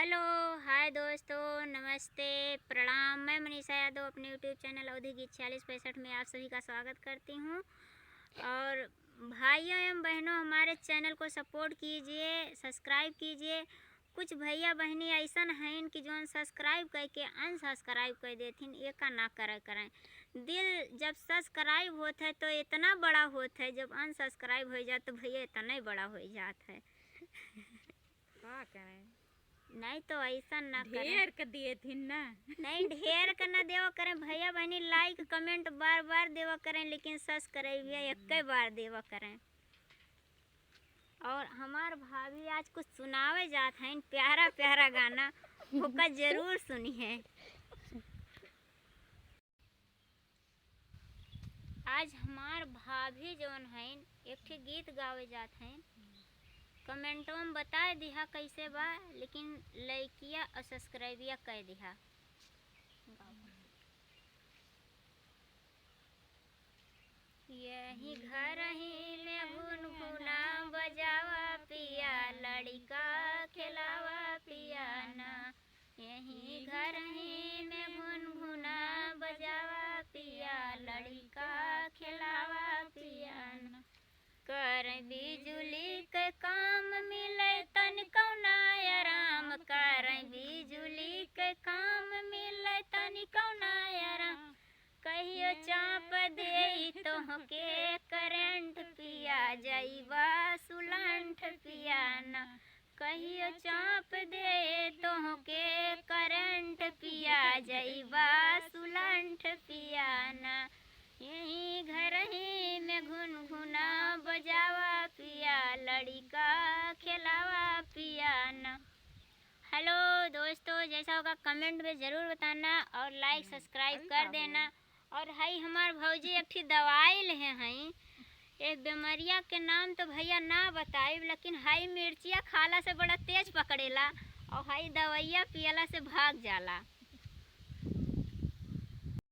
Hello, हाय दोस्तों, नमस्ते, प्रणाम। मैं मनीषा यादव अपने यूट्यूब चैनल अवधि गीत 4665 में आप सभी का स्वागत करती हूँ। और भाइयों एवं बहनों, हमारे चैनल को सपोर्ट कीजिए, सब्सक्राइब कीजिए। कुछ भैया बहनी ऐसा हैं कि जो सब्सक्राइब करके अनसब्सक्राइब कर देथिन, ये का ना करें। दिल जब सब्सक्राइब होता है तो इतना बड़ा होता है, जब अनसब्सक्राइब हो जाए तो भैया इतना ही बड़ा हो जाता है। का करें? नहीं तो ऐसा ना करें। ढेर कर दिए थी ना। नहीं, ढेर का ना देवा करें भैया बहनी। लाइक कमेंट बार बार देवा करें, लेकिन सब्सक्राइब भी एक बार देवा करें। और हमार भाभी आज कुछ सुनावे जात हैं, प्यारा प्यारा गाना, ओका जरूर सुनिए। आज हमार भाभी जौन हैं एक ठे गीत गावे जात हैं। कमेंटों में बता दिहा कैसे बा, लेकिन लाइकिया और सब्सक्राइबिया कर दिहा। यही घर ही में गुनगुना बजावा पिया, लड़का खिलावा पिया ना। यही घर ही में गुनगुना बजावा पिया, लड़का खिलावा पिया ना। कर बिजुली के काम मिले तनिको ना आराम, कर बिजुली के काम मिले तनिको ना आराम। कहियो चाप दे तोहके करंट पिया, जाइबा सुलंठ पिया ना। कहियो चाप दे तोहके करंट पिया, जाइबा सुलंठ पिया ना। यही घर ही में गुनगुना बजावा पिया, लड़का खिलावा पिया ना। हेलो दोस्तों, जैसा होगा कमेंट में ज़रूर बताना और लाइक सब्सक्राइब कर देना। और हाई हमार भौजी एक ठे दवाई ले हैं, एक बीमारिया के नाम तो भैया ना बताइब, लेकिन हाई मिर्चिया खाला से बड़ा तेज पकड़ेला और हाई दवाइया पियला से भाग जाला।